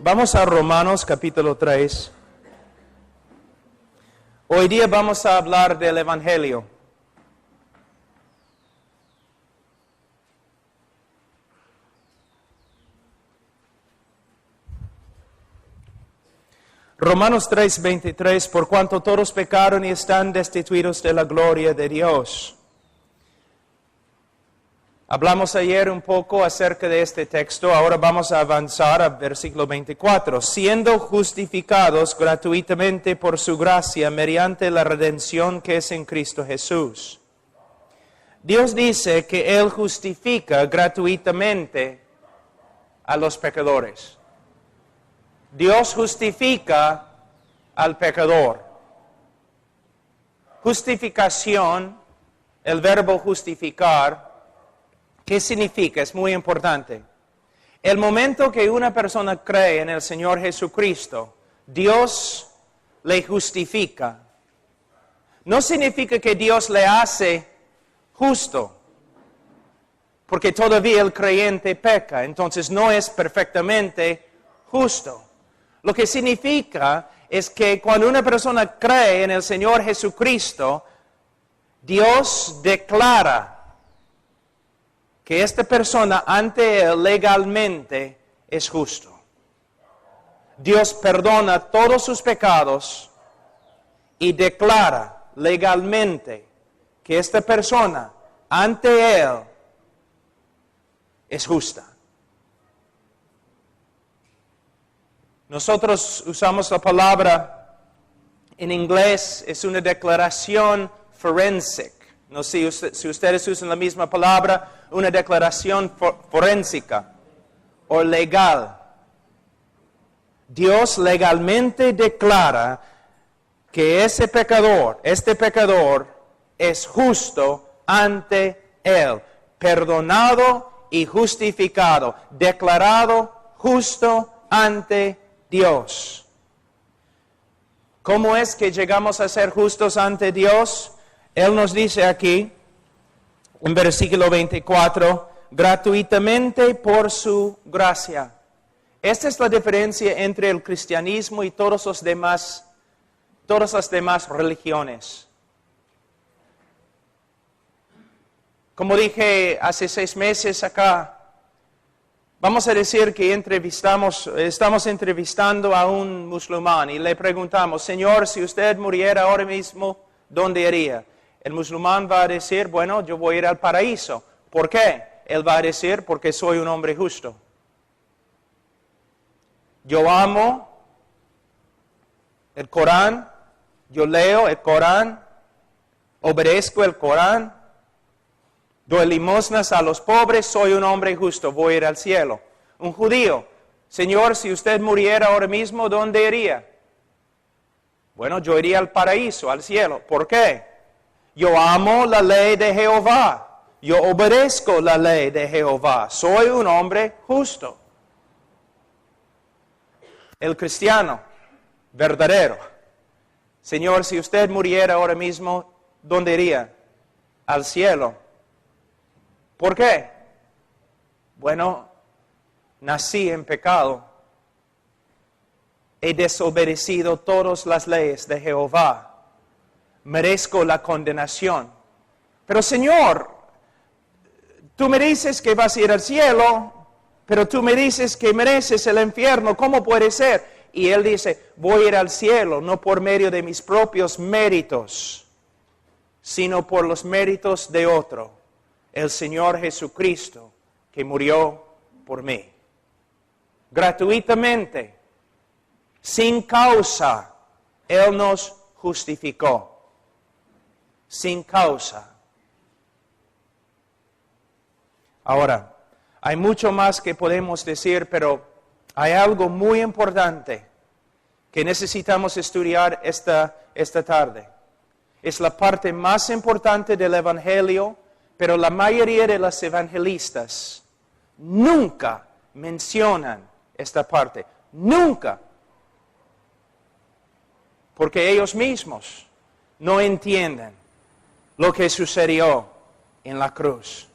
Vamos a Romanos capítulo 3. Hoy día vamos a hablar del Evangelio. Romanos 3:23, por cuanto todos pecaron y están destituidos de la gloria de Dios. Hablamos ayer un poco acerca de este texto, ahora vamos a avanzar al versículo 24. Siendo justificados gratuitamente por su gracia mediante la redención que es en Cristo Jesús. Dios dice que Él justifica gratuitamente a los pecadores. Dios justifica al pecador. Justificación, el verbo justificar, ¿qué significa? Es muy importante. El momento que una persona cree en el Señor Jesucristo, Dios le justifica. No significa que Dios le hace justo, porque todavía el creyente peca, entonces no es perfectamente justo. Lo que significa es que cuando una persona cree en el Señor Jesucristo, Dios declara que esta persona ante Él legalmente es justo. Dios perdona todos sus pecados y declara legalmente que esta persona ante Él es justa. Nosotros usamos la palabra, en inglés es una declaración forensic. No sé si ustedes usan la misma palabra, una declaración forénsica o legal. Dios legalmente declara que este pecador es justo ante Él, perdonado y justificado, declarado justo ante Dios. ¿Cómo es que llegamos a ser justos ante Dios? Él nos dice aquí, en versículo 24, gratuitamente por su gracia. Esta es la diferencia entre el cristianismo y todas las demás religiones. Como dije hace 6 meses acá, vamos a decir que estamos entrevistando a un musulmán y le preguntamos, Señor, si usted muriera ahora mismo, ¿dónde iría? El musulmán va a decir, bueno, yo voy a ir al paraíso. ¿Por qué? Él va a decir, porque soy un hombre justo. Yo amo el Corán, yo leo el Corán, obedezco el Corán, doy limosnas a los pobres, soy un hombre justo, voy a ir al cielo. Un judío, Señor, si usted muriera ahora mismo, ¿dónde iría? Bueno, yo iría al paraíso, al cielo. ¿Por qué? Yo amo la ley de Jehová. Yo obedezco la ley de Jehová. Soy un hombre justo. El cristiano verdadero. Señor, si usted muriera ahora mismo, ¿dónde iría? Al cielo. ¿Por qué? Bueno, nací en pecado. He desobedecido todas las leyes de Jehová. Merezco la condenación. Pero Señor, tú me dices que vas a ir al cielo, pero tú me dices que mereces el infierno. ¿Cómo puede ser? Y Él dice, voy a ir al cielo, no por medio de mis propios méritos, sino por los méritos de otro, el Señor Jesucristo, que murió por mí. Gratuitamente, sin causa, Él nos justificó. Sin causa. Ahora, hay mucho más que podemos decir, pero hay algo muy importante que necesitamos estudiar esta tarde. Es la parte más importante del Evangelio, pero la mayoría de los evangelistas nunca mencionan esta parte. Nunca. Porque ellos mismos no entienden lo que sucedió en la cruz.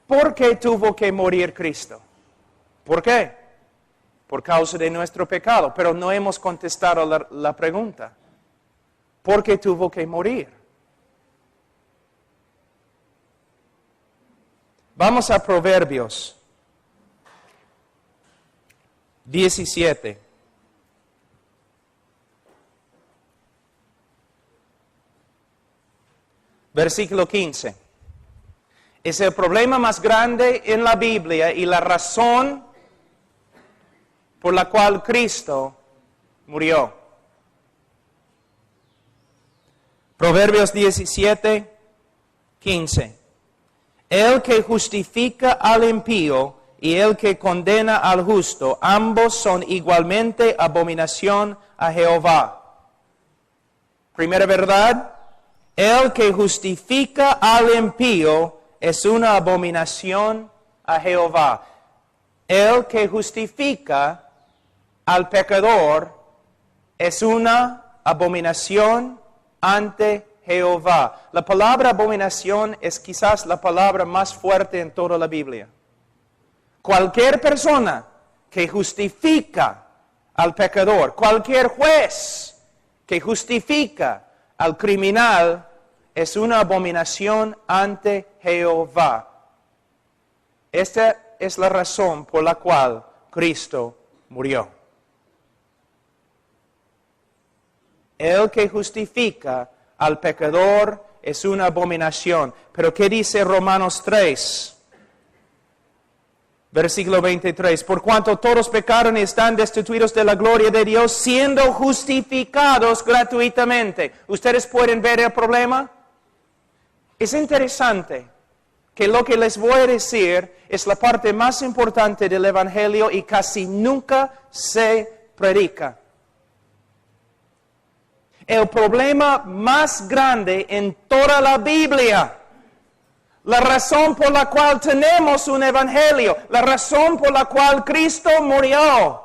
¿Por qué tuvo que morir Cristo? ¿Por qué? por causa de nuestro pecado, pero no hemos contestado la pregunta. ¿Por qué tuvo que morir? Vamos a Proverbios 17. Versículo 15. Es el problema más grande en la Biblia y la razón por la cual Cristo murió. Proverbios 17, 15. El que justifica al impío y el que condena al justo, ambos son igualmente abominación a Jehová. Primera verdad, el que justifica al impío es una abominación a Jehová. El que justifica al pecador es una abominación ante Jehová. La palabra abominación es quizás la palabra más fuerte en toda la Biblia. Cualquier persona que justifica al pecador, cualquier juez que justifica al criminal, es una abominación ante Jehová. Esta es la razón por la cual Cristo murió. El que justifica al pecador es una abominación. Pero ¿qué dice Romanos 3? Versículo 23. Por cuanto todos pecaron y están destituidos de la gloria de Dios, siendo justificados gratuitamente. ¿Ustedes pueden ver el problema? Es interesante que lo que les voy a decir es la parte más importante del Evangelio y casi nunca se predica. El problema más grande en toda la Biblia, la razón por la cual tenemos un Evangelio, la razón por la cual Cristo murió.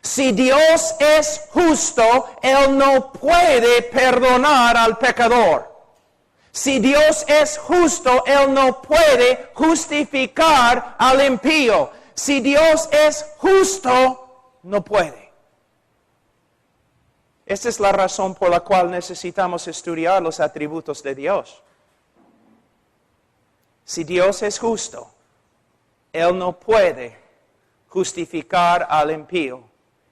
Si Dios es justo, Él no puede perdonar al pecador. Si Dios es justo, Él no puede justificar al impío. Si Dios es justo, no puede. Esta es la razón por la cual necesitamos estudiar los atributos de Dios. Si Dios es justo, Él no puede justificar al impío.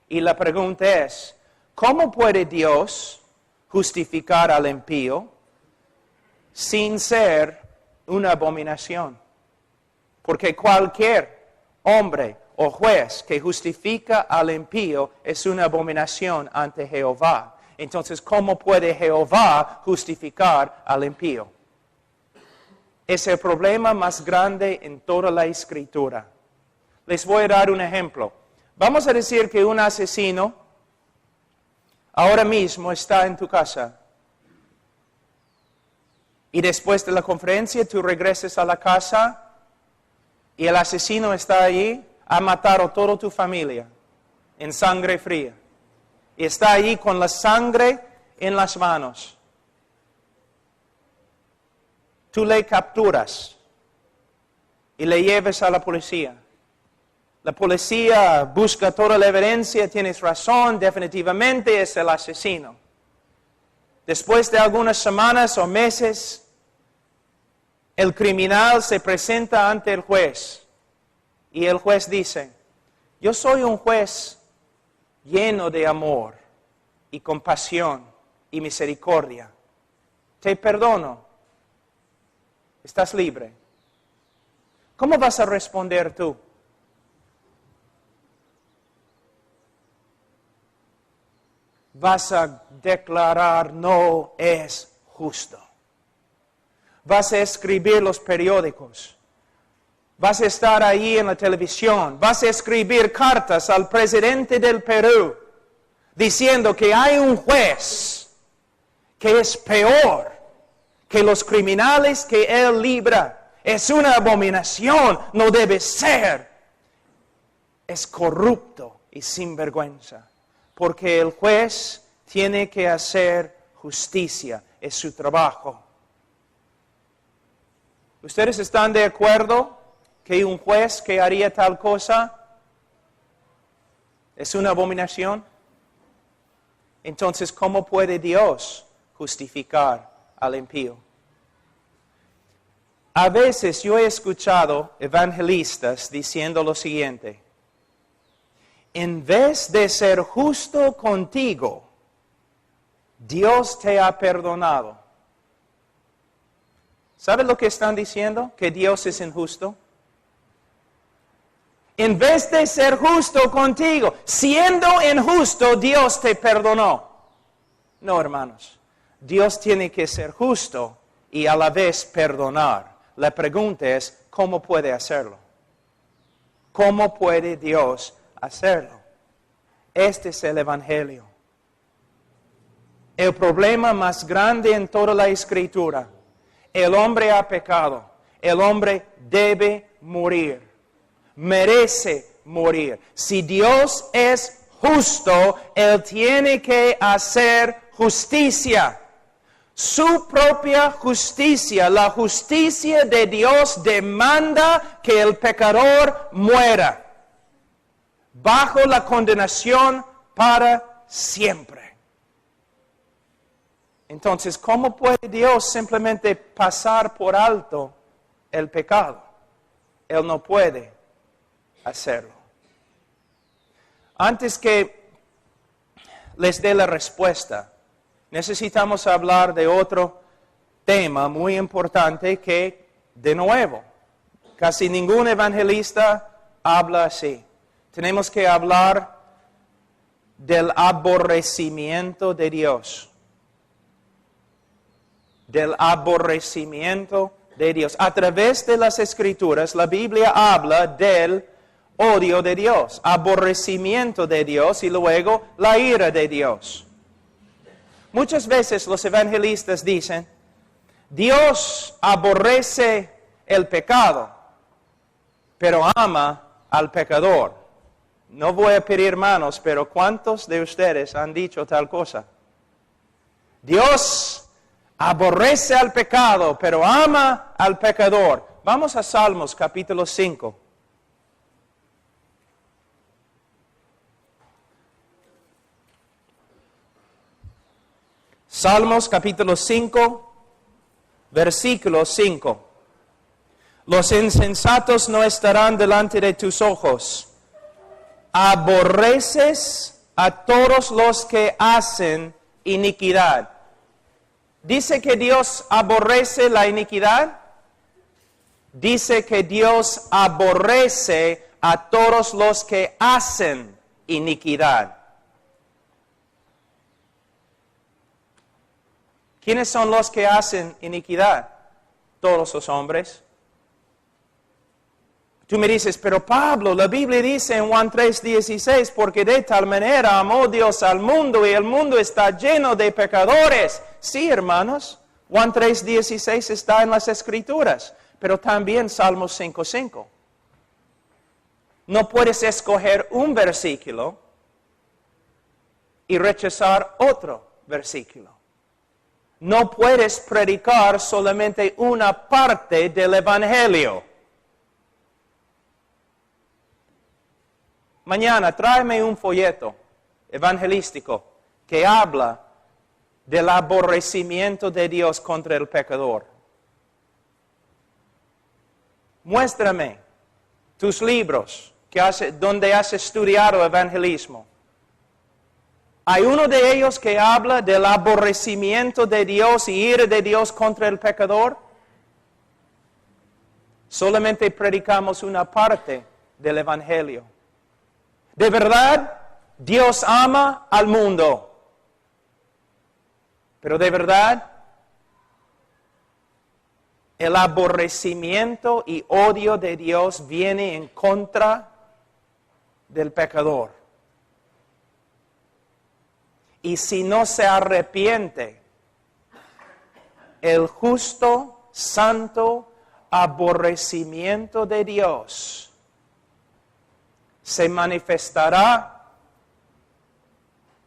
Y la pregunta es, ¿cómo puede Dios justificar al impío sin ser una abominación? Porque cualquier hombre o juez que justifica al impío es una abominación ante Jehová. Entonces, ¿cómo puede Jehová justificar al impío? Es el problema más grande en toda la Escritura. Les voy a dar un ejemplo. Vamos a decir que un asesino ahora mismo está en tu casa. Y después de la conferencia tú regresas a la casa y el asesino está allí, ha matado a toda tu familia en sangre fría. Y está allí con la sangre en las manos. Tú le capturas y le llevas a la policía. La policía busca toda la evidencia, tienes razón, definitivamente es el asesino. Después de algunas semanas o meses, el criminal se presenta ante el juez. Y el juez dice, yo soy un juez lleno de amor y compasión y misericordia. Te perdono. Estás libre. ¿Cómo vas a responder tú? Vas a declarar no es justo. Vas a escribir los periódicos. Vas a estar ahí en la televisión. Vas a escribir cartas al presidente del Perú diciendo que hay un juez que es peor que los criminales que él libra. Es una abominación, no debe ser. Es corrupto y sinvergüenza. Porque el juez tiene que hacer justicia, es su trabajo. ¿Ustedes están de acuerdo que un juez que haría tal cosa ¿Es una abominación? Entonces, ¿cómo puede Dios justificar al impío? A veces yo he escuchado evangelistas diciendo lo siguiente: en vez de ser justo contigo, Dios te ha perdonado. ¿Saben lo que están diciendo? Que Dios es injusto. En vez de ser justo contigo, siendo injusto, Dios te perdonó. No, hermanos. Dios tiene que ser justo y a la vez perdonar. La pregunta es, ¿cómo puede hacerlo? ¿Cómo puede Dios hacerlo? Este es el Evangelio. El problema más grande en toda la Escritura. El hombre ha pecado. El hombre debe morir. Merece morir. Si Dios es justo, Él tiene que hacer justicia. Su propia justicia, la justicia de Dios, demanda que el pecador muera bajo la condenación para siempre. Entonces, ¿cómo puede Dios simplemente pasar por alto el pecado? Él no puede hacerlo. Antes que les dé la respuesta, necesitamos hablar de otro tema muy importante que, de nuevo, casi ningún evangelista habla así. Tenemos que hablar del aborrecimiento de Dios. Del aborrecimiento de Dios. A través de las Escrituras, la Biblia habla del odio de Dios, aborrecimiento de Dios y luego la ira de Dios. Muchas veces los evangelistas dicen, Dios aborrece el pecado, pero ama al pecador. No voy a pedir manos, pero ¿cuántos de ustedes han dicho tal cosa? Dios aborrece al pecado, pero ama al pecador. Vamos a Salmos capítulo 5. Salmos capítulo 5, versículo 5. Los insensatos no estarán delante de tus ojos. Aborreces a todos los que hacen iniquidad. ¿Dice que Dios aborrece la iniquidad? Dice que Dios aborrece a todos los que hacen iniquidad. ¿Quiénes son los que hacen iniquidad? Todos los hombres. Tú me dices, pero Pablo, la Biblia dice en Juan 3:16, porque de tal manera amó Dios al mundo y el mundo está lleno de pecadores. Sí, hermanos, Juan 3:16 está en las Escrituras, pero también Salmos 5:5. No puedes escoger un versículo y rechazar otro versículo. No puedes predicar solamente una parte del Evangelio. Mañana tráeme un folleto evangelístico que habla del aborrecimiento de Dios contra el pecador. Muéstrame tus libros donde has estudiado evangelismo. ¿Hay uno de ellos que habla del aborrecimiento de Dios y ira de Dios contra el pecador? Solamente predicamos una parte del Evangelio. De verdad, Dios ama al mundo. Pero de verdad, el aborrecimiento y odio de Dios viene en contra del pecador. Y si no se arrepiente, el justo, santo aborrecimiento de Dios se manifestará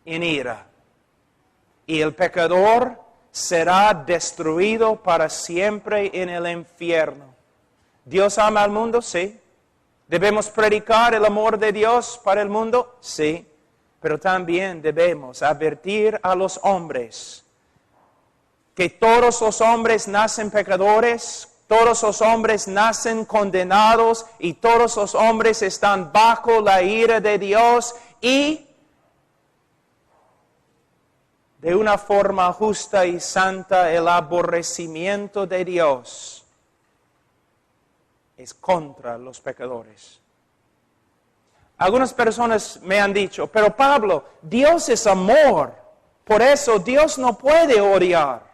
en ira. Y el pecador será destruido para siempre en el infierno. ¿Dios ama al mundo? Sí. ¿Debemos predicar el amor de Dios para el mundo? Sí, pero también debemos advertir a los hombres que todos los hombres nacen pecadores, todos los hombres nacen condenados y todos los hombres están bajo la ira de Dios y de una forma justa y santa el aborrecimiento de Dios es contra los pecadores. Algunas personas me han dicho, pero Pablo, Dios es amor, por eso Dios no puede odiar.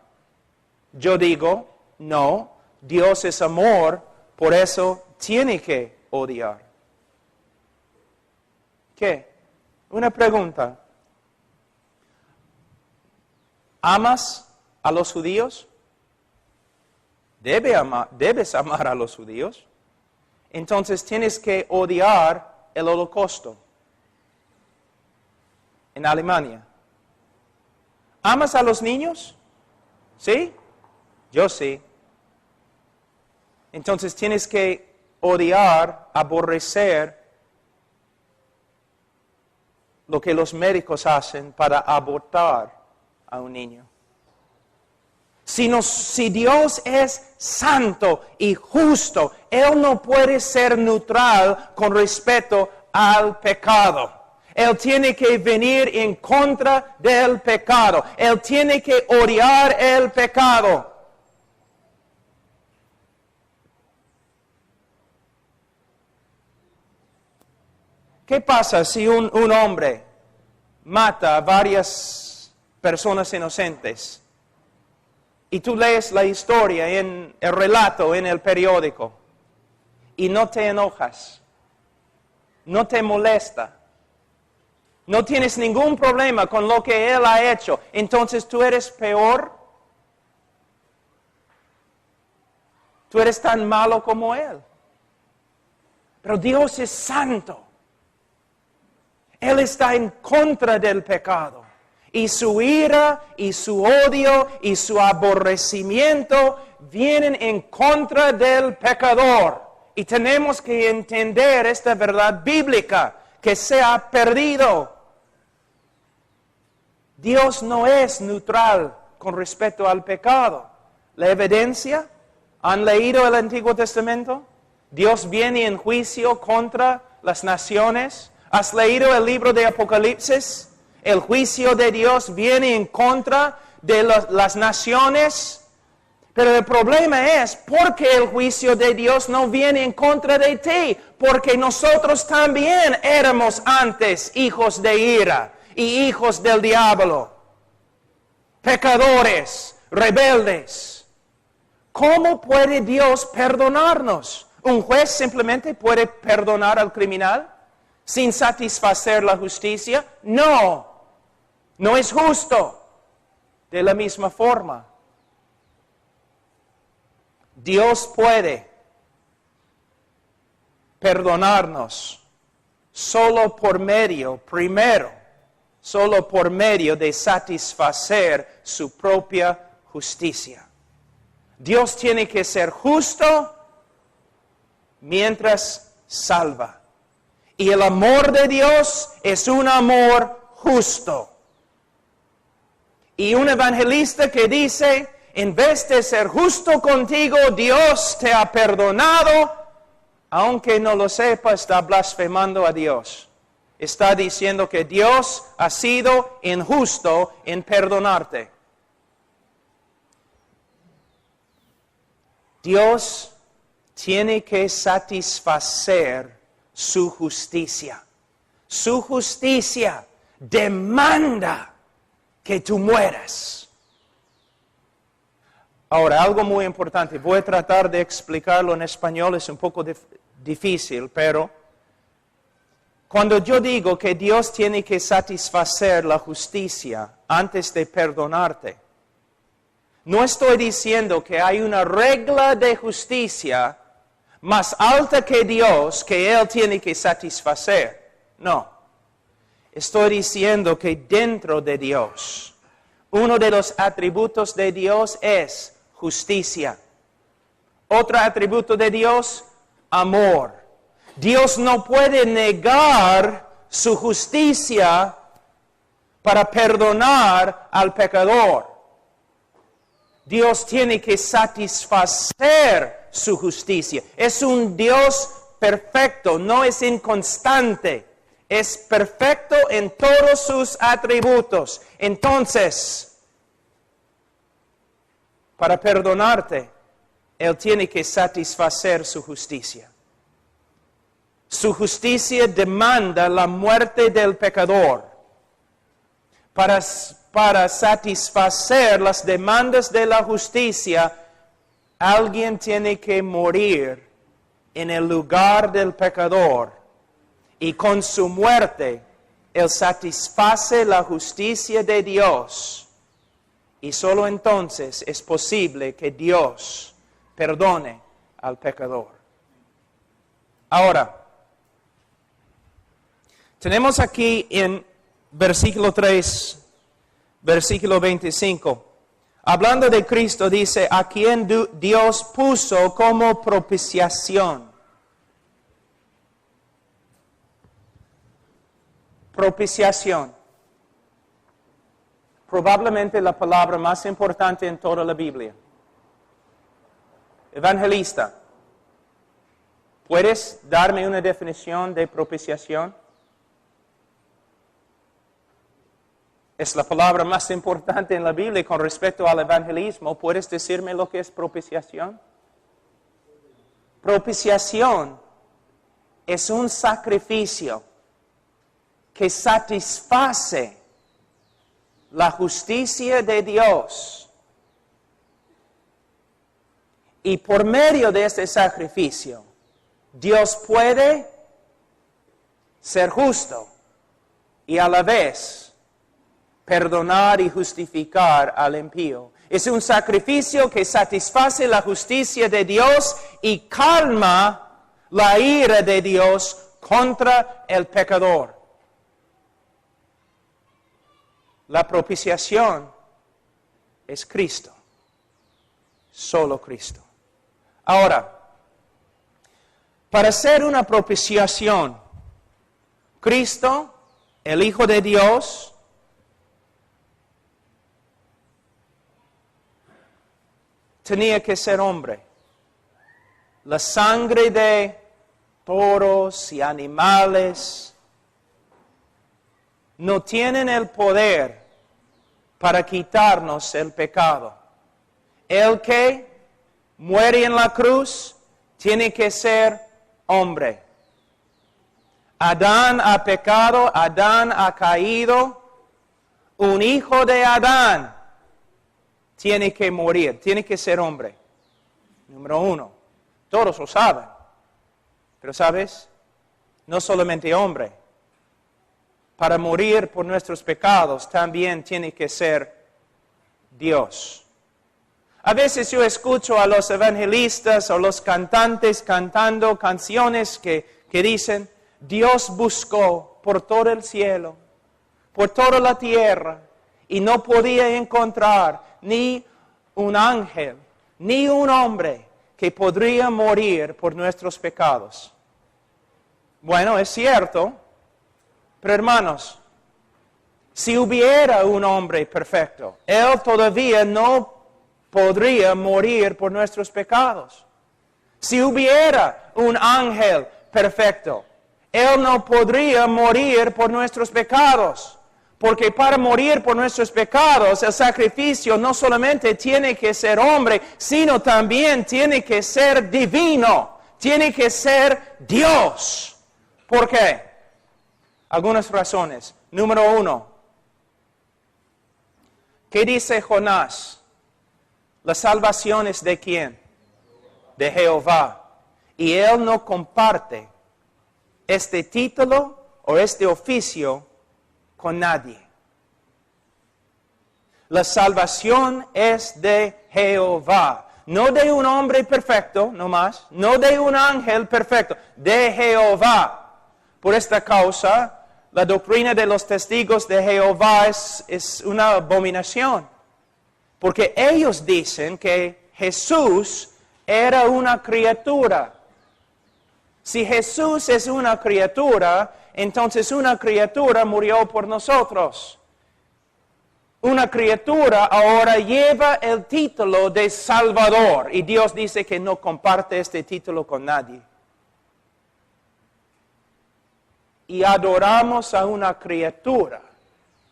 Yo digo, no, Dios es amor, por eso tiene que odiar. ¿Qué? Una pregunta. ¿Amas a los judíos? Debes amar a los judíos. Entonces tienes que odiar el holocausto en Alemania. ¿Amas a los niños? ¿Sí? Yo sí. Entonces tienes que odiar, aborrecer lo que los médicos hacen para abortar a un niño. Si Dios es santo y justo, Él no puede ser neutral con respecto al pecado. Él tiene que venir en contra del pecado. Él tiene que odiar el pecado. ¿Qué pasa si un hombre mata a varias personas inocentes? Y tú lees la historia en el relato en el periódico y no te enojas, no te molesta, no tienes ningún problema con lo que él ha hecho. Entonces tú eres peor. Tú eres tan malo como él. Pero Dios es santo. Él está en contra del pecado. Y su ira, y su odio, y su aborrecimiento vienen en contra del pecador. Y tenemos que entender esta verdad bíblica que se ha perdido. Dios no es neutral con respecto al pecado. La evidencia, ¿han leído el Antiguo Testamento? Dios viene en juicio contra las naciones. ¿Has leído el libro de Apocalipsis? El juicio de Dios viene en contra de las naciones. Pero el problema es, ¿por qué el juicio de Dios no viene en contra de ti? Porque nosotros también éramos antes hijos de ira y hijos del diablo. Pecadores, rebeldes. ¿Cómo puede Dios perdonarnos? ¿Un juez simplemente puede perdonar al criminal sin satisfacer la justicia? No, no es justo. De la misma forma, Dios puede perdonarnos solo por medio de satisfacer su propia justicia. Dios tiene que ser justo mientras salva. Y el amor de Dios es un amor justo. Y un evangelista que dice, en vez de ser justo contigo, Dios te ha perdonado, aunque no lo sepa, está blasfemando a Dios. Está diciendo que Dios ha sido injusto en perdonarte. Dios tiene que satisfacer su justicia. Su justicia demanda que tú mueras. Ahora, algo muy importante. Voy a tratar de explicarlo en español. Es un poco difícil, pero cuando yo digo que Dios tiene que satisfacer la justicia antes de perdonarte, no estoy diciendo que hay una regla de justicia más alta que Dios que Él tiene que satisfacer. No. Estoy diciendo que dentro de Dios, uno de los atributos de Dios es justicia. Otro atributo de Dios, amor. Dios no puede negar su justicia para perdonar al pecador. Dios tiene que satisfacer su justicia. Es un Dios perfecto, no es inconstante. Es perfecto en todos sus atributos. Entonces, para perdonarte, Él tiene que satisfacer su justicia. Su justicia demanda la muerte del pecador. Para satisfacer las demandas de la justicia, alguien tiene que morir en el lugar del pecador. Y con su muerte, Él satisface la justicia de Dios. Y solo entonces es posible que Dios perdone al pecador. Ahora, tenemos aquí en versículo 3, versículo 25. Hablando de Cristo, dice, a quien Dios puso como propiciación. Propiciación. Probablemente la palabra más importante en toda la Biblia. Evangelista, ¿puedes darme una definición de propiciación? Es la palabra más importante en la Biblia con respecto al evangelismo. ¿Puedes decirme lo que es propiciación? Propiciación es un sacrificio que satisface la justicia de Dios. Y por medio de este sacrificio, Dios puede ser justo y a la vez perdonar y justificar al impío. Es un sacrificio que satisface la justicia de Dios y calma la ira de Dios contra el pecador. La propiciación es Cristo, solo Cristo. Ahora, para hacer una propiciación, Cristo, el Hijo de Dios, tenía que ser hombre. La sangre de toros y animales no tienen el poder para quitarnos el pecado. El que muere en la cruz tiene que ser hombre. Adán ha pecado, Adán ha caído. Un hijo de Adán tiene que morir, tiene que ser hombre. Número uno. Todos lo saben. Pero ¿sabes? No solamente hombre. Para morir por nuestros pecados también tiene que ser Dios. A veces yo escucho a los evangelistas o los cantantes cantando canciones que dicen, Dios buscó por todo el cielo, por toda la tierra, y no podía encontrar ni un ángel, ni un hombre que podría morir por nuestros pecados. Bueno, es cierto, pero hermanos, si hubiera un hombre perfecto, él todavía no podría morir por nuestros pecados. Si hubiera un ángel perfecto, él no podría morir por nuestros pecados. Porque para morir por nuestros pecados, el sacrificio no solamente tiene que ser hombre, sino también tiene que ser divino. Tiene que ser Dios. ¿Por qué? Algunas razones. Número uno. ¿Qué dice Jonás? La salvación es ¿de quién? De Jehová. Y él no comparte este título o este oficio con nadie. La salvación es de Jehová. No de un hombre perfecto, no más. No de un ángel perfecto. De Jehová. Por esta causa, la doctrina de los testigos de Jehová es una abominación. Porque ellos dicen que Jesús era una criatura. Si Jesús es una criatura, entonces una criatura murió por nosotros. Una criatura ahora lleva el título de Salvador y Dios dice que no comparte este título con nadie. Y adoramos a una criatura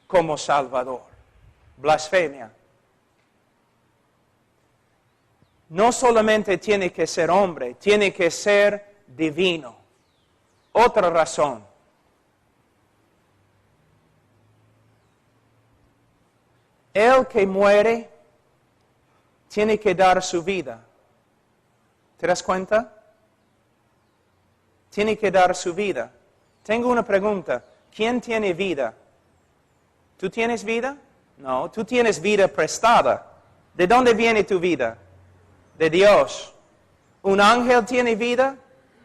como Salvador. Blasfemia. No solamente tiene que ser hombre, tiene que ser divino. Otra razón. El que muere tiene que dar su vida. ¿Te das cuenta? Tiene que dar su vida. Tengo una pregunta. ¿Quién tiene vida? ¿Tú tienes vida? No, tú tienes vida prestada. ¿De dónde viene tu vida? De Dios. ¿Un ángel tiene vida?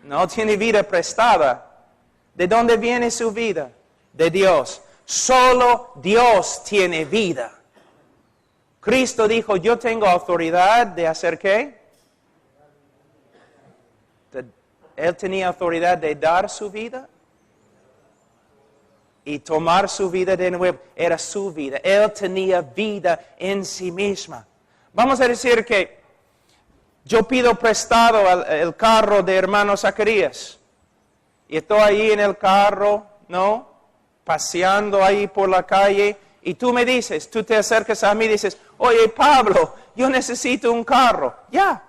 No, tiene vida prestada. ¿De dónde viene su vida? De Dios. Solo Dios tiene vida. Cristo dijo, yo tengo autoridad de hacer ¿qué? Él tenía autoridad de dar su vida y tomar su vida de nuevo. Era su vida. Él tenía vida en sí misma. Vamos a decir que yo pido prestado el carro de hermano Zacarías. Y estoy ahí en el carro, ¿no? Paseando ahí por la calle. Y tú me dices, tú te acercas a mí y dices, oye Pablo, yo necesito un carro. Ya.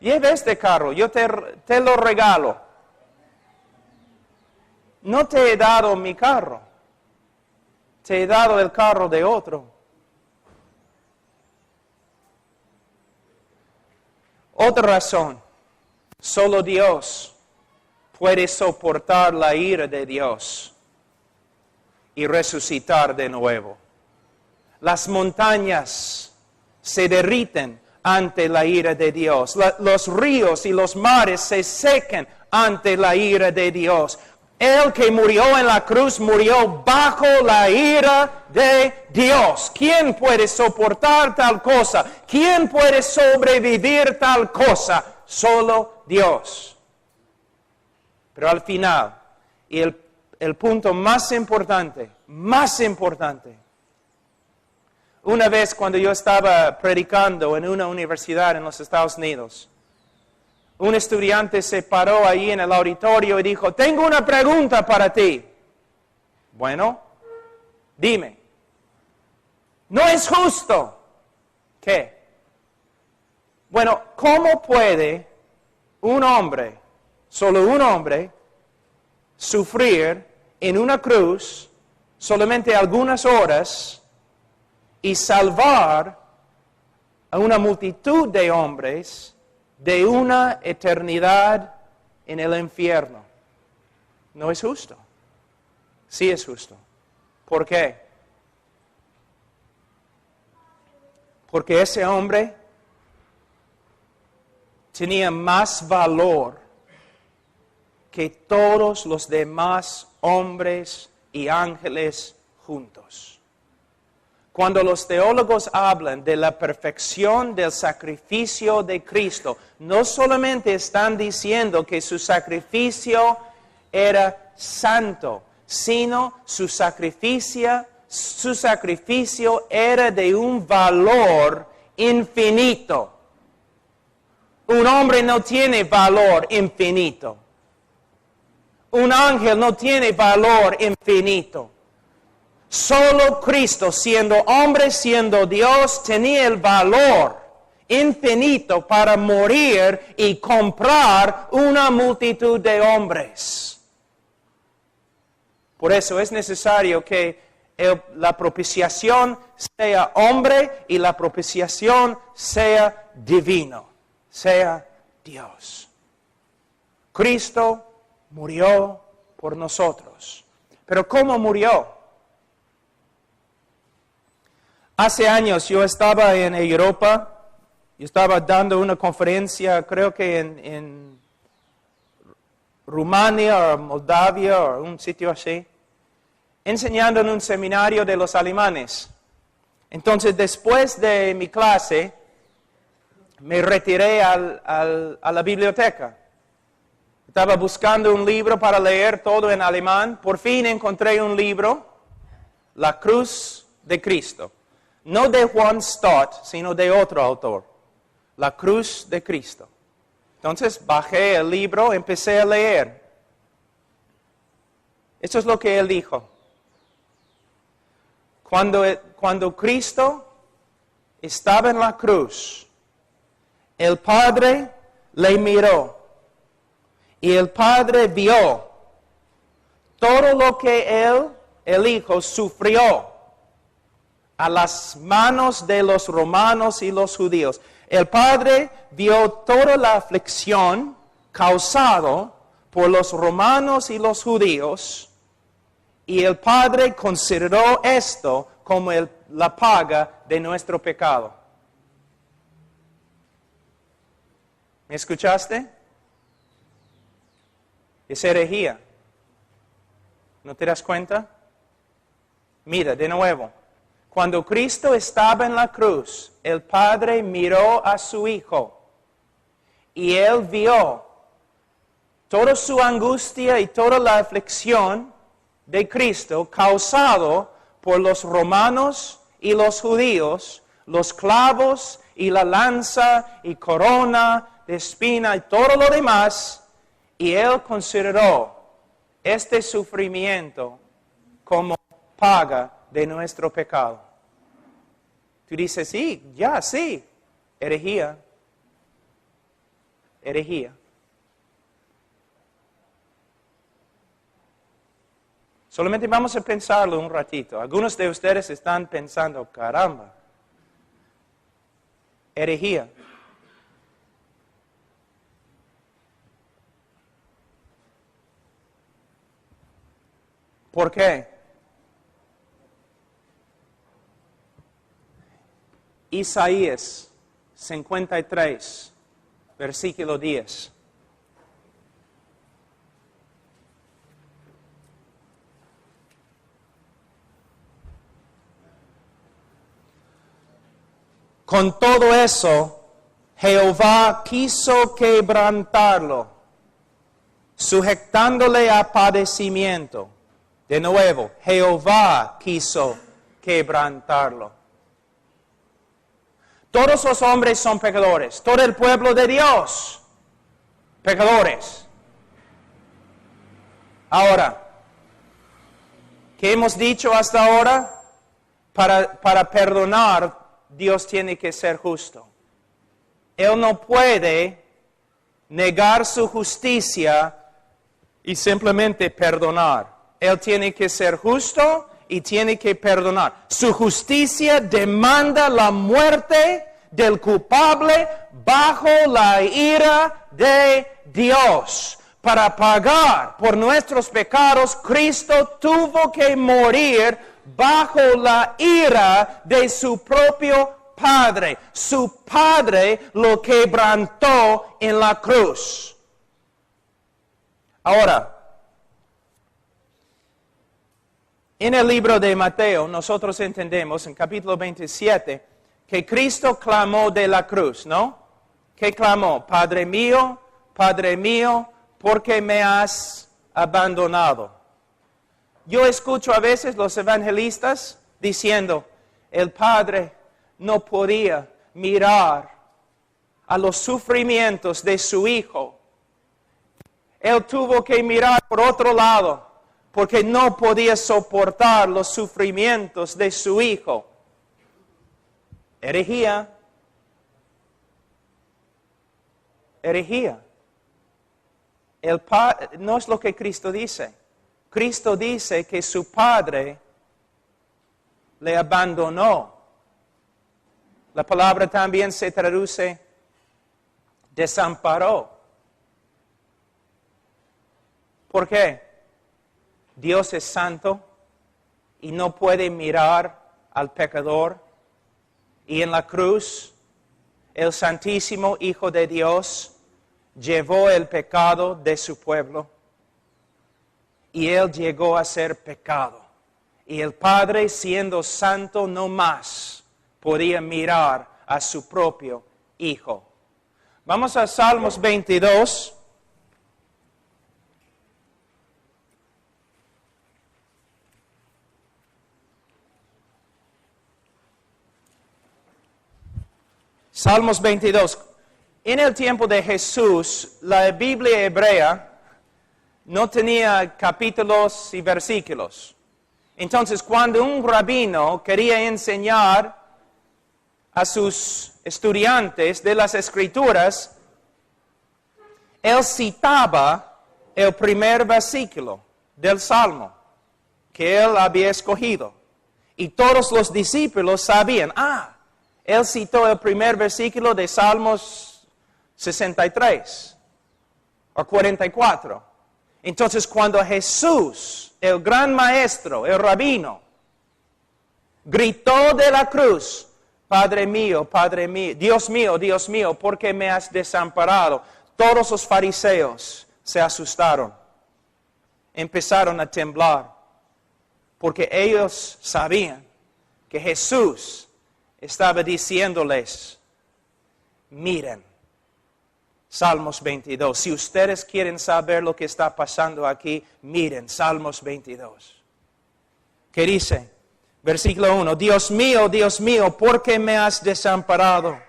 Lleva este carro, yo te lo regalo. No te he dado mi carro. Te he dado el carro de otro. Otra razón, solo Dios puede soportar la ira de Dios y resucitar de nuevo. Las montañas se derriten ante la ira de Dios. Los ríos y los mares se secan ante la ira de Dios. El que murió en la cruz murió bajo la ira de Dios. ¿Quién puede soportar tal cosa? ¿Quién puede sobrevivir tal cosa? Solo Dios. Pero al final, y el punto más importante, una vez cuando yo estaba predicando en una universidad en los Estados Unidos, un estudiante se paró ahí en el auditorio y dijo, tengo una pregunta para ti. Bueno, dime. No es justo. ¿Qué? Bueno, ¿cómo puede un hombre, solo un hombre, sufrir en una cruz solamente algunas horas y salvar a una multitud de hombres de una eternidad en el infierno? No es justo. Sí es justo. ¿Por qué? Porque ese hombre tenía más valor que todos los demás hombres y ángeles juntos. Cuando los teólogos hablan de la perfección del sacrificio de Cristo, no solamente están diciendo que su sacrificio era santo, sino su sacrificio era de un valor infinito. Un hombre no tiene valor infinito. Un ángel no tiene valor infinito. Solo Cristo, siendo hombre, siendo Dios, tenía el valor infinito para morir y comprar una multitud de hombres. Por eso es necesario que la propiciación sea hombre y la propiciación sea divino, sea Dios. Cristo murió por nosotros. Pero ¿cómo murió? Hace años yo estaba en Europa, yo estaba dando una conferencia, creo que en Rumania o Moldavia o un sitio así, enseñando en un seminario de los alemanes. Entonces, después de mi clase, me retiré a la biblioteca Estaba buscando un libro para leer todo en alemán. Por fin encontré un libro, La Cruz de Cristo. No de Juan Stott, sino de otro autor. La Cruz de Cristo. Entonces bajé el libro, empecé a leer. Esto es lo que él dijo. Cuando Cristo estaba en la cruz, el Padre le miró y el Padre vio todo lo que él, el Hijo, sufrió a las manos de los romanos y los judíos. El Padre vio toda la aflicción causada por los romanos y los judíos, y el Padre consideró esto como la paga de nuestro pecado. ¿Me escuchaste? Es herejía. ¿No te das cuenta? Mira, de nuevo. Cuando Cristo estaba en la cruz, el Padre miró a su Hijo y Él vio toda su angustia y toda la aflicción de Cristo causado por los romanos y los judíos, los clavos y la lanza y corona de espina y todo lo demás, y Él consideró este sufrimiento como paga de nuestro pecado. Tú dices, sí, herejía. Herejía. Solamente vamos a pensarlo un ratito. Algunos de ustedes están pensando, caramba, herejía. ¿Por qué? Isaías 53, versículo 10. Con todo eso, Jehová quiso quebrantarlo, sujetándole a padecimiento. De nuevo, Jehová quiso quebrantarlo. Todos los hombres son pecadores. Todo el pueblo de Dios, pecadores. Ahora, ¿qué hemos dicho hasta ahora? Para perdonar, Dios tiene que ser justo. Él no puede negar su justicia y simplemente perdonar. Él tiene que ser justo y tiene que perdonar. Su justicia demanda la muerte del culpable bajo la ira de Dios. Para pagar por nuestros pecados, Cristo tuvo que morir bajo la ira de su propio Padre. Su Padre lo quebrantó en la cruz. Ahora, en el libro de Mateo, nosotros entendemos en capítulo 27 que Cristo clamó de la cruz, ¿no? ¿Qué clamó? Padre mío, ¿por qué me has abandonado? Yo escucho a veces los evangelistas diciendo, el Padre no podía mirar a los sufrimientos de su Hijo. Él tuvo que mirar por otro lado, porque no podía soportar los sufrimientos de su Hijo. Herejía. Herejía. No es lo que Cristo dice. Cristo dice que su Padre le abandonó. La palabra también se traduce desamparó. ¿Por qué? Dios es santo y no puede mirar al pecador. Y en la cruz, el Santísimo Hijo de Dios llevó el pecado de su pueblo. Y Él llegó a ser pecado. Y el Padre, siendo santo no más, podía mirar a su propio Hijo. Vamos a Salmos 22. Salmos 22. En el tiempo de Jesús, la Biblia hebrea no tenía capítulos y versículos. Entonces, cuando un rabino quería enseñar a sus estudiantes de las Escrituras, él citaba el primer versículo del Salmo que él había escogido. Y todos los discípulos sabían, él citó el primer versículo de Salmos 63 o 44. Entonces, cuando Jesús, el gran maestro, el rabino, gritó de la cruz, Padre mío, Dios mío, ¿por qué me has desamparado? Todos los fariseos se asustaron, empezaron a temblar, porque ellos sabían que Jesús estaba diciéndoles, miren, Salmos 22. Si ustedes quieren saber lo que está pasando aquí, miren, Salmos 22. ¿Qué dice? Versículo 1. Dios mío, ¿por qué me has desamparado?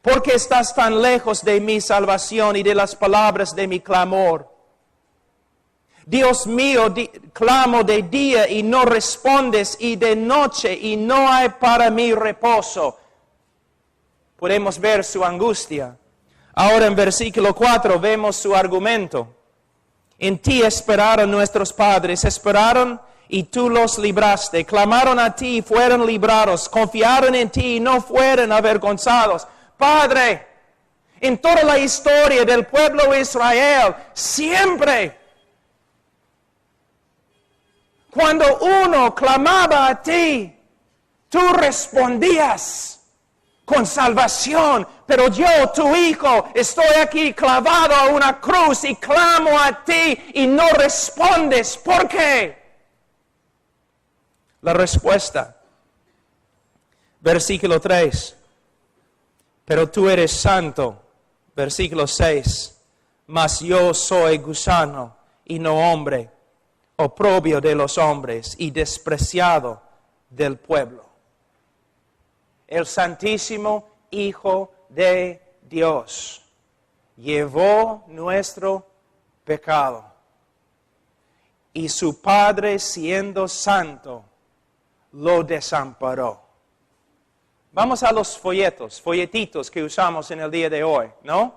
¿Por qué estás tan lejos de mi salvación y de las palabras de mi clamor? Dios mío, clamo de día y no respondes, y de noche y no hay para mí reposo. Podemos ver su angustia. Ahora en versículo 4 vemos su argumento. En ti esperaron nuestros padres, esperaron y tú los libraste. Clamaron a ti y fueron librados. Confiaron en ti y no fueron avergonzados. Padre, en toda la historia del pueblo de Israel, siempre, cuando uno clamaba a ti, tú respondías con salvación. Pero yo, tu hijo, estoy aquí clavado a una cruz y clamo a ti y no respondes. ¿Por qué? La respuesta, versículo 3. Pero tú eres santo, versículo 6. Mas yo soy gusano y no hombre, oprobio de los hombres y despreciado del pueblo. El Santísimo Hijo de Dios llevó nuestro pecado. Y su Padre, siendo santo, lo desamparó. Vamos a los folletitos que usamos en el día de hoy, ¿no?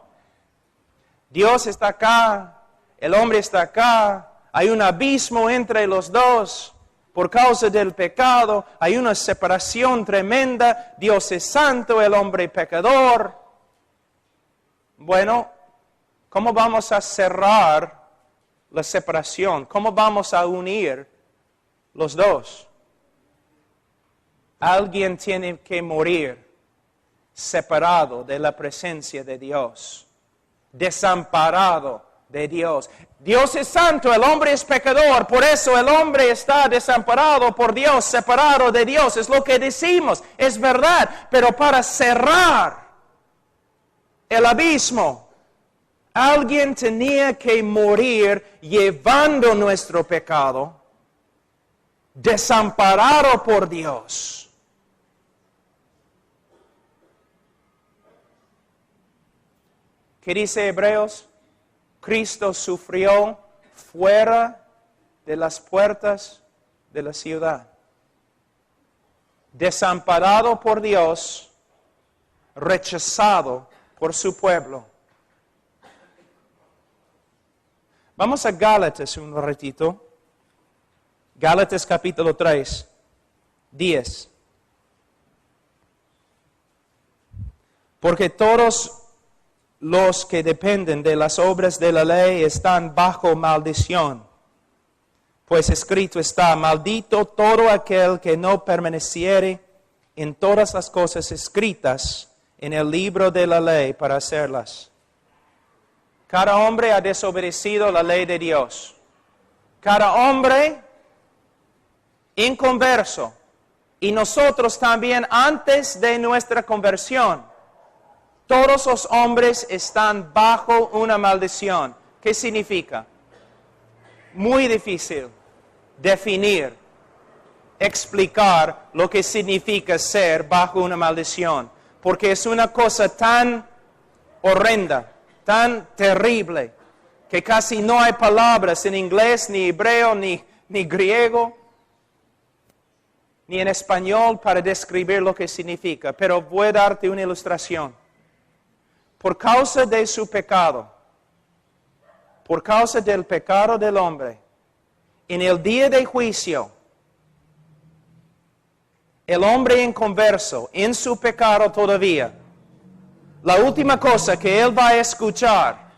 Dios está acá, el hombre está acá, hay un abismo entre los dos. Por causa del pecado, hay una separación tremenda. Dios es santo, el hombre pecador. Bueno, ¿cómo vamos a cerrar la separación? ¿Cómo vamos a unir los dos? Alguien tiene que morir separado de la presencia de Dios, desamparado de Dios. Dios es santo, el hombre es pecador, por eso el hombre está desamparado por Dios, separado de Dios, es lo que decimos, es verdad, pero para cerrar el abismo, alguien tenía que morir llevando nuestro pecado, desamparado por Dios. ¿Qué dice Hebreos? Cristo sufrió fuera de las puertas de la ciudad. Desamparado por Dios, rechazado por su pueblo. Vamos a Gálatas un ratito. Gálatas capítulo 3, 10. Porque todos los que dependen de las obras de la ley están bajo maldición. Pues escrito está, maldito todo aquel que no permaneciere en todas las cosas escritas en el libro de la ley para hacerlas. Cada hombre ha desobedecido la ley de Dios. Cada hombre inconverso. Y nosotros también antes de nuestra conversión. Todos los hombres están bajo una maldición. ¿Qué significa? Muy difícil definir, explicar lo que significa ser bajo una maldición. porque es una cosa tan horrenda, tan terrible, que casi no hay palabras en inglés, ni hebreo, ni griego, ni en español para describir lo que significa. Pero voy a darte una ilustración. Por causa de su pecado, por causa del pecado del hombre, en el día de juicio, el hombre inconverso, en su pecado todavía, la última cosa que él va a escuchar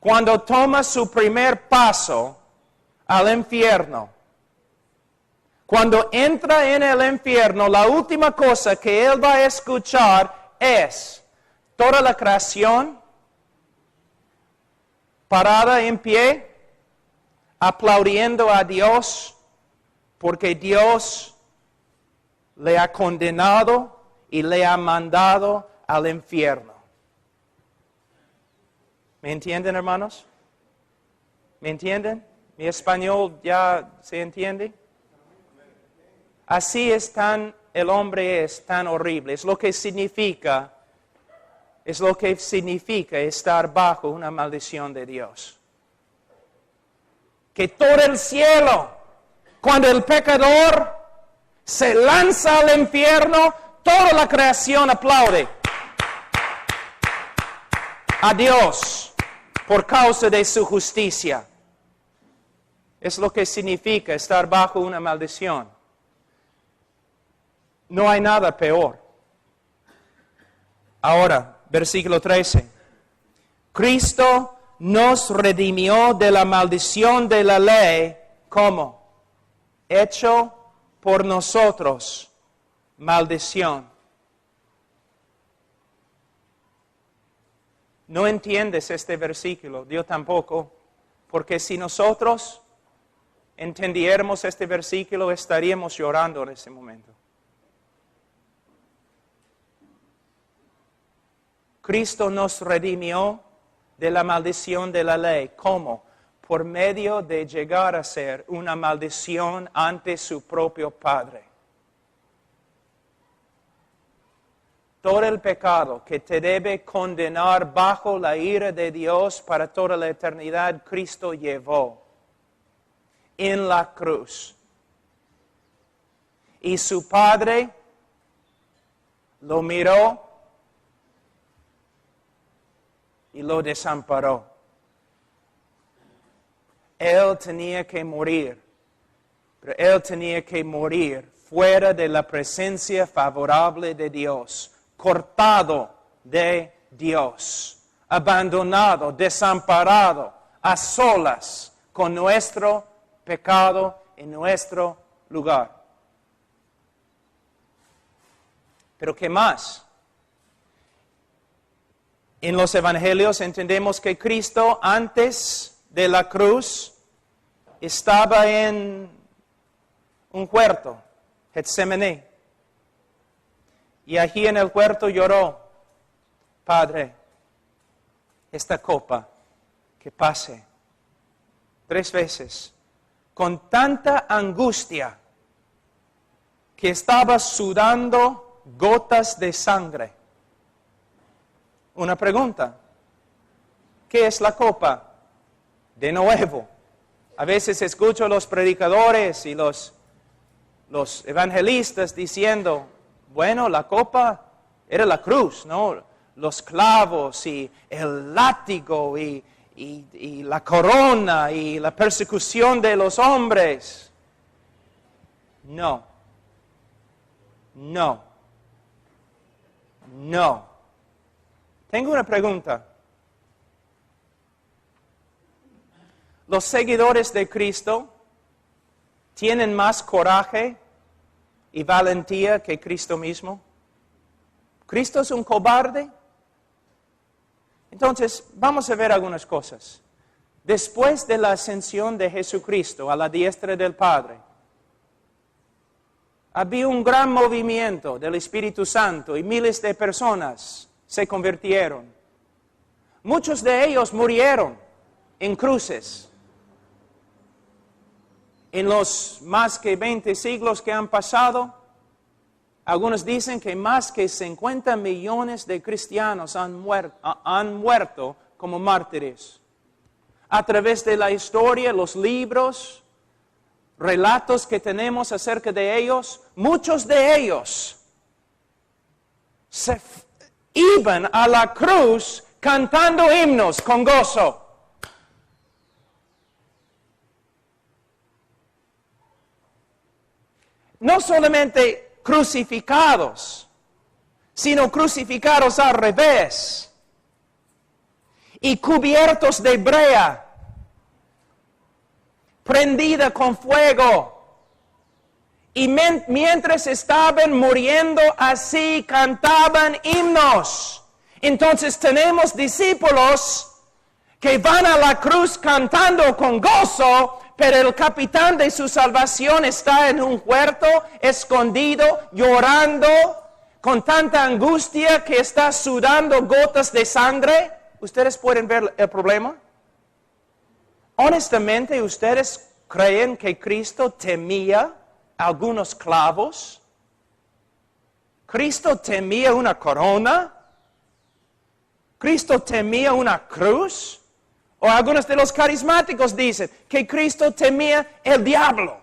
cuando toma su primer paso al infierno, cuando entra en el infierno, la última cosa que él va a escuchar es toda la creación parada en pie, aplaudiendo a Dios, porque Dios le ha condenado y le ha mandado al infierno. ¿Me entienden, hermanos? ¿Me entienden? ¿Mi español ya se entiende? Así el hombre es tan horrible. Es lo que significa estar bajo una maldición de Dios. Que todo el cielo, cuando el pecador se lanza al infierno, toda la creación aplaude a Dios por causa de su justicia. Es lo que significa estar bajo una maldición. No hay nada peor. Ahora, versículo 13. Cristo nos redimió de la maldición de la ley, ¿cómo? Hecho por nosotros maldición. No entiendes este versículo, yo tampoco, porque si nosotros entendiéramos este versículo, estaríamos llorando en ese momento. Cristo nos redimió de la maldición de la ley. ¿Cómo? Por medio de llegar a ser una maldición ante su propio Padre. Todo el pecado que te debe condenar bajo la ira de Dios para toda la eternidad, Cristo llevó en la cruz. Y su Padre lo miró y lo desamparó. Él tenía que morir, pero él tenía que morir fuera de la presencia favorable de Dios, cortado de Dios, abandonado, desamparado, a solas con nuestro pecado en nuestro lugar. Pero ¿qué más? En los evangelios entendemos que Cristo antes de la cruz estaba en un huerto, Getsemaní. Y allí en el huerto lloró, Padre, esta copa que pase 3 veces, con tanta angustia que estaba sudando gotas de sangre. Una pregunta, ¿qué es la copa? De nuevo, a veces escucho a los predicadores y los evangelistas diciendo, bueno, la copa era la cruz, ¿no? Los clavos y el látigo y la corona y la persecución de los hombres. No. Tengo una pregunta. ¿Los seguidores de Cristo tienen más coraje y valentía que Cristo mismo? ¿Cristo es un cobarde? Entonces, vamos a ver algunas cosas. Después de la ascensión de Jesucristo a la diestra del Padre, había un gran movimiento del Espíritu Santo y miles de personas se convirtieron. Muchos de ellos murieron en cruces. En los más que 20 siglos que han pasado, Algunos dicen que más que 50 millones de cristianos han muerto como mártires. A través de la historia, los libros, relatos que tenemos acerca de ellos, muchos de ellos iban a la cruz cantando himnos con gozo. No solamente crucificados, sino crucificados al revés y cubiertos de brea, prendida con fuego. Y mientras estaban muriendo así, cantaban himnos. Entonces tenemos discípulos que van a la cruz cantando con gozo, pero el capitán de su salvación está en un huerto, escondido, llorando, con tanta angustia que está sudando gotas de sangre. ¿Ustedes pueden ver el problema? Honestamente, ¿ustedes creen que Cristo temía algunos clavos? ¿Cristo temía una corona? ¿Cristo temía una cruz? O algunos de los carismáticos dicen que Cristo temía el diablo.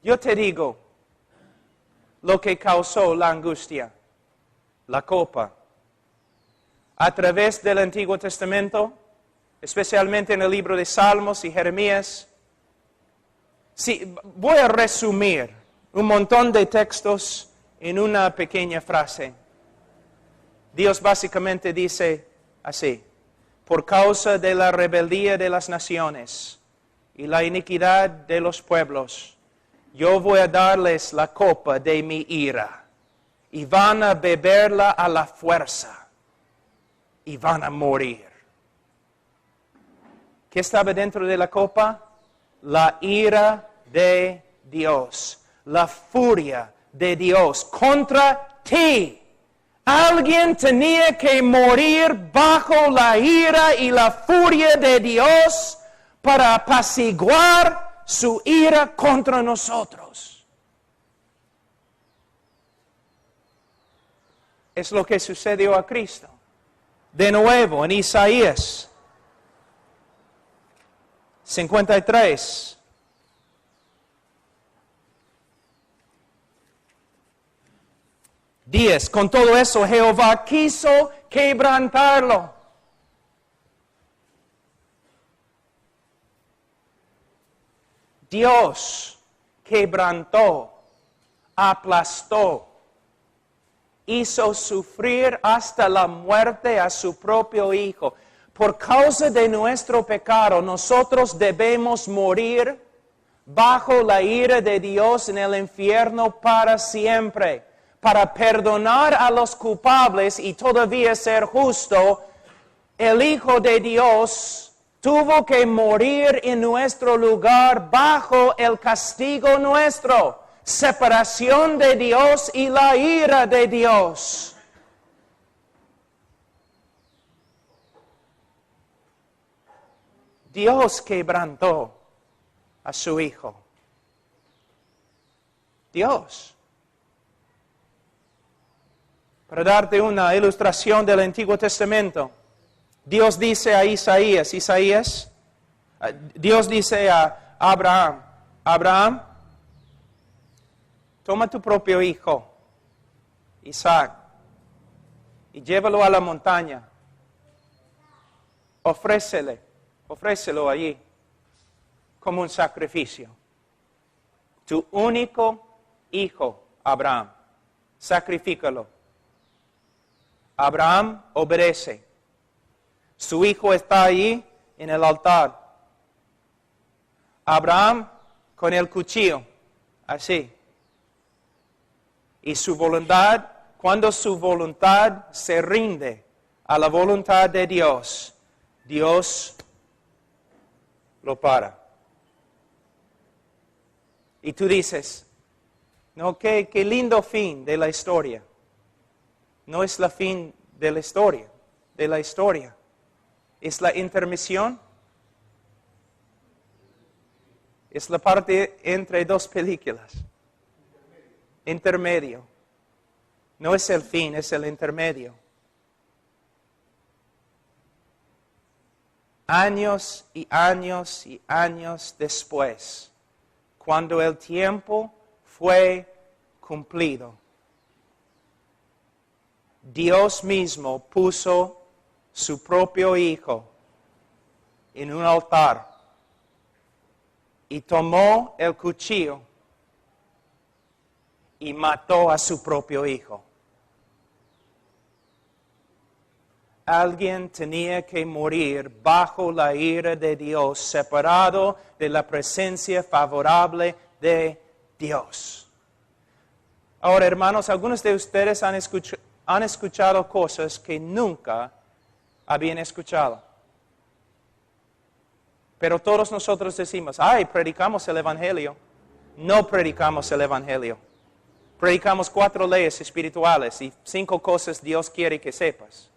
Yo te digo lo que causó la angustia, la copa. A través del Antiguo Testamento, especialmente en el libro de Salmos y Jeremías. Sí, voy a resumir un montón de textos en una pequeña frase. Dios básicamente dice así: por causa de la rebeldía de las naciones y la iniquidad de los pueblos, yo voy a darles la copa de mi ira, y van a beberla a la fuerza, y van a morir. ¿Qué estaba dentro de la copa? La ira de Dios, la furia de Dios contra ti. Alguien tenía que morir bajo la ira y la furia de Dios para apaciguar su ira contra nosotros. Es lo que sucedió a Cristo. De nuevo, en Isaías 53. Con todo eso, Jehová quiso quebrantarlo. Dios quebrantó, aplastó, hizo sufrir hasta la muerte a su propio Hijo. Por causa de nuestro pecado, nosotros debemos morir bajo la ira de Dios en el infierno para siempre. Para perdonar a los culpables y todavía ser justo, el Hijo de Dios tuvo que morir en nuestro lugar bajo el castigo nuestro, separación de Dios y la ira de Dios. Dios quebrantó a su Hijo. Dios. Para darte una ilustración del Antiguo Testamento, Dios dice a Dios dice a Abraham, Abraham, toma tu propio hijo, Isaac, y llévalo a la montaña. Ofrécelo allí como un sacrificio. Tu único hijo, Abraham, sacrifícalo. Abraham obedece. Su hijo está allí en el altar. Abraham con el cuchillo, así. Y su voluntad, cuando su voluntad se rinde a la voluntad de Dios, Dios lo para. Y tú dices, no, qué lindo fin de la historia. No es el fin de la historia, es la intermisión. Es la parte entre dos películas. Intermedio. No es el fin, es el intermedio. Años y años y años después, cuando el tiempo fue cumplido, Dios mismo puso su propio Hijo en un altar y tomó el cuchillo y mató a su propio Hijo. Alguien tenía que morir bajo la ira de Dios, separado de la presencia favorable de Dios. Ahora, hermanos, algunos de ustedes han escuchado cosas que nunca habían escuchado. Pero todos nosotros decimos, ay, predicamos el Evangelio. No predicamos el Evangelio. Predicamos 4 leyes espirituales y 5 cosas Dios quiere que sepas.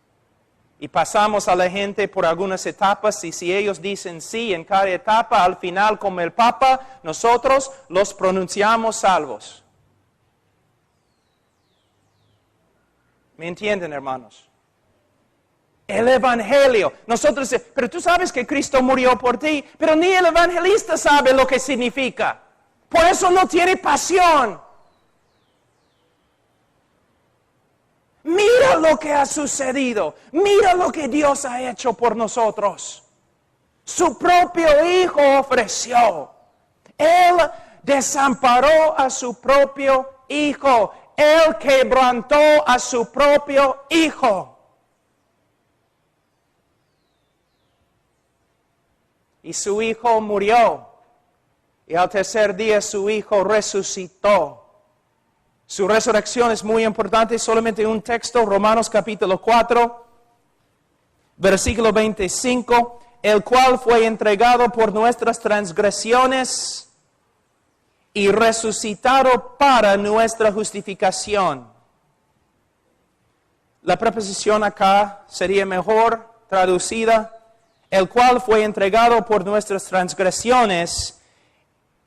Y pasamos a la gente por algunas etapas y si ellos dicen sí en cada etapa, al final como el Papa, nosotros los pronunciamos salvos. ¿Me entienden, hermanos? El Evangelio. Nosotros, pero tú sabes que Cristo murió por ti, pero ni el evangelista sabe lo que significa. Por eso no tiene pasión. Mira lo que ha sucedido. Mira lo que Dios ha hecho por nosotros. Su propio Hijo ofreció. Él desamparó a su propio Hijo. Él quebrantó a su propio Hijo. Y su Hijo murió. Y al tercer día su Hijo resucitó. Su resurrección es muy importante, solamente un texto, Romanos capítulo 4, versículo 25, el cual fue entregado por nuestras transgresiones y resucitado para nuestra justificación. La preposición acá sería mejor traducida, el cual fue entregado por nuestras transgresiones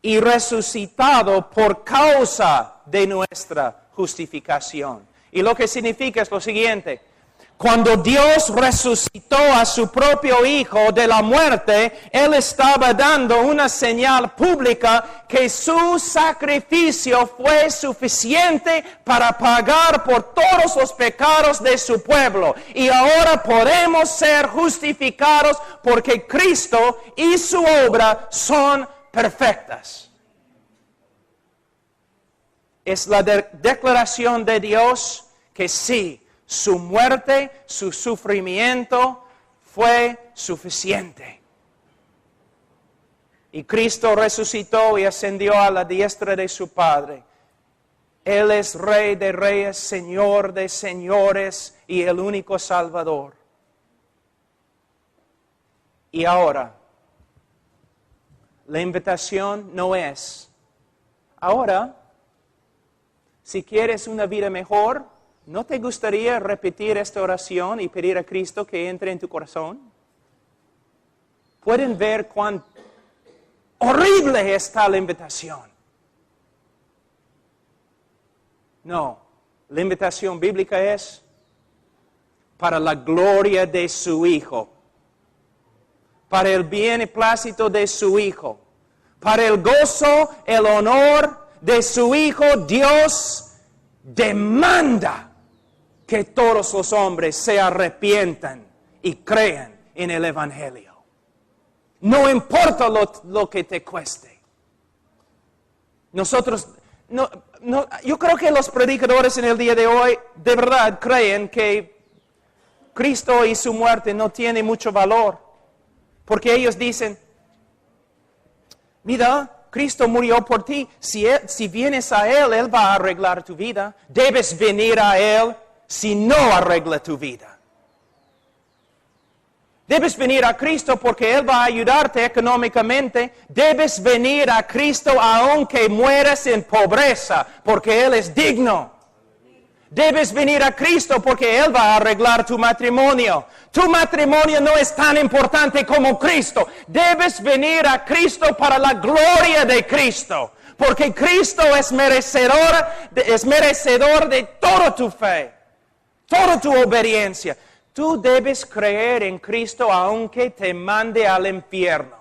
y resucitado por causa de nuestra justificación. Y lo que significa es lo siguiente: cuando Dios resucitó a su propio Hijo de la muerte, Él estaba dando una señal pública que su sacrificio fue suficiente para pagar por todos los pecados de su pueblo. Y ahora podemos ser justificados porque Cristo y su obra son perfectas. Es la declaración de Dios que sí, su muerte, su sufrimiento fue suficiente. Y Cristo resucitó y ascendió a la diestra de su Padre. Él es Rey de reyes, Señor de señores y el único Salvador. Y ahora, la invitación no es, ahora, si quieres una vida mejor, ¿no te gustaría repetir esta oración y pedir a Cristo que entre en tu corazón? Pueden ver cuán horrible está la invitación. No, la invitación bíblica es para la gloria de su Hijo, para el beneplácito de su Hijo, para el gozo, el honor de su Hijo. Dios demanda que todos los hombres se arrepientan y crean en el Evangelio. No importa lo que te cueste. Yo creo que los predicadores en el día de hoy de verdad creen que Cristo y su muerte no tienen mucho valor. Porque ellos dicen, mira, Cristo murió por ti. Si vienes a Él, Él va a arreglar tu vida. Debes venir a Él si no arregla tu vida. Debes venir a Cristo porque Él va a ayudarte económicamente. Debes venir a Cristo aunque mueras en pobreza, porque Él es digno. Debes venir a Cristo porque Él va a arreglar tu matrimonio. Tu matrimonio no es tan importante como Cristo. Debes venir a Cristo para la gloria de Cristo. Porque Cristo es merecedor de toda tu fe, toda tu obediencia. Tú debes creer en Cristo aunque te mande al infierno.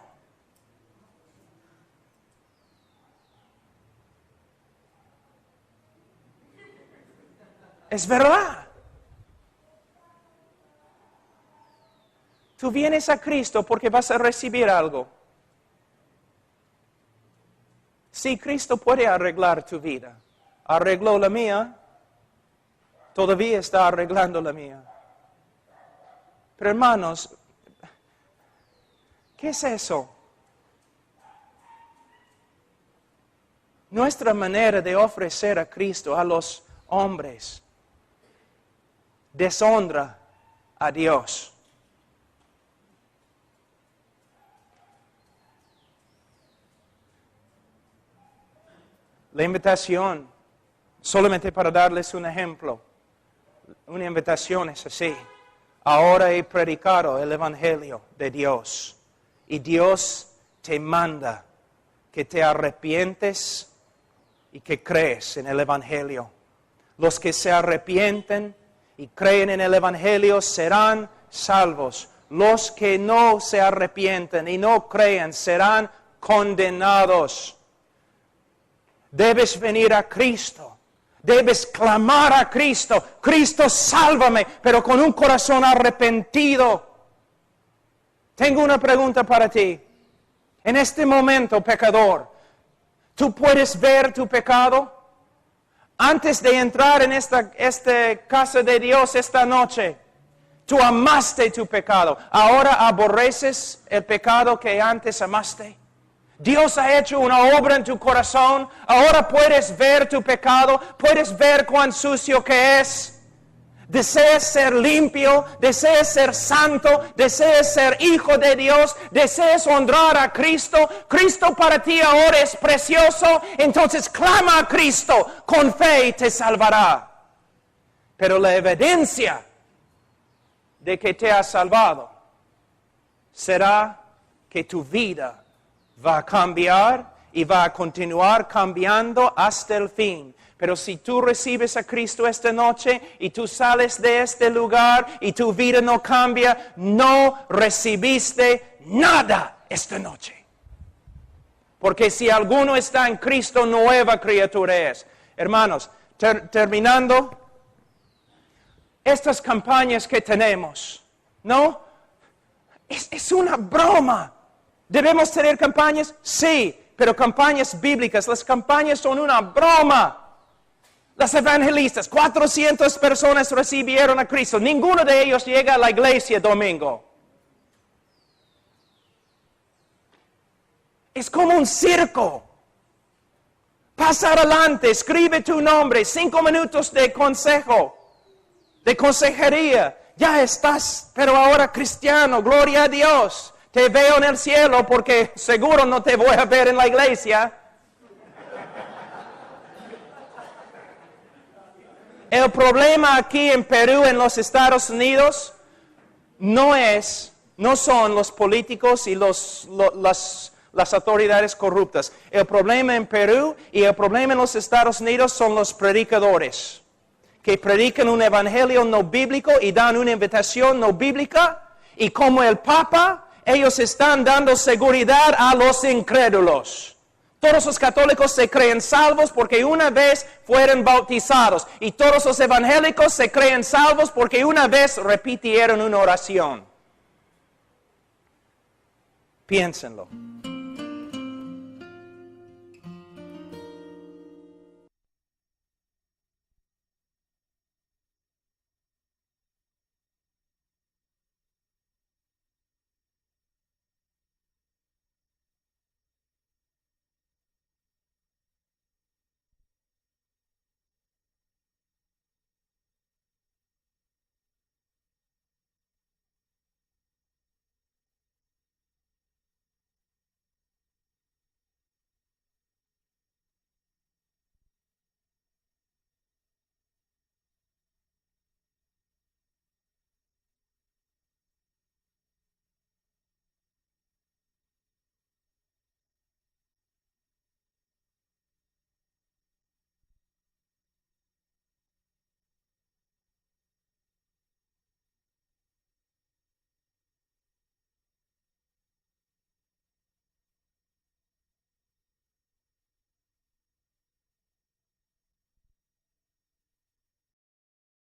Es verdad. Tú vienes a Cristo porque vas a recibir algo. Sí, Cristo puede arreglar tu vida. Arregló la mía. Todavía está arreglando la mía. Pero hermanos, ¿qué es eso? Nuestra manera de ofrecer a Cristo a los hombres deshonra a Dios. La invitación, solamente para darles un ejemplo, una invitación es así. Ahora he predicado el Evangelio de Dios y Dios te manda que te arrepientes y que crees en el Evangelio. Los que se arrepienten y creen en el Evangelio serán salvos. Los que no se arrepienten y no creen serán condenados. Debes venir a Cristo. Debes clamar a Cristo. Cristo, sálvame, pero con un corazón arrepentido. Tengo una pregunta para ti. En este momento, pecador, ¿tú puedes ver tu pecado? Antes de entrar en esta casa de Dios esta noche, tú amaste tu pecado. Ahora aborreces el pecado que antes amaste. Dios ha hecho una obra en tu corazón. Ahora puedes ver tu pecado. Puedes ver cuán sucio que es. Deseas ser limpio, deseas ser santo, deseas ser hijo de Dios, deseas honrar a Cristo. Cristo para ti ahora es precioso, entonces clama a Cristo, con fe te salvará. Pero la evidencia de que te ha salvado será que tu vida va a cambiar y va a continuar cambiando hasta el fin. Pero si tú recibes a Cristo esta noche y tú sales de este lugar y tu vida no cambia, no recibiste nada esta noche. Porque si alguno está en Cristo, nueva criatura es. Hermanos, terminando, estas campañas que tenemos, ¿no? Es una broma. ¿Debemos tener campañas? Sí, pero campañas bíblicas. Las campañas son una broma. Las evangelistas, 400 personas recibieron a Cristo. Ninguno de ellos llega a la iglesia domingo. Es como un circo. Pasa adelante, escribe tu nombre, 5 minutos de consejo, de consejería. Ya estás, pero ahora cristiano, gloria a Dios. Te veo en el cielo porque seguro no te voy a ver en la iglesia. El problema aquí en Perú, en los Estados Unidos, no son los políticos y las autoridades corruptas. El problema en Perú y el problema en los Estados Unidos son los predicadores, que predican un evangelio no bíblico y dan una invitación no bíblica, y como el Papa, ellos están dando seguridad a los incrédulos. Todos los católicos se creen salvos porque una vez fueron bautizados. Y todos los evangélicos se creen salvos porque una vez repitieron una oración. Piénsenlo.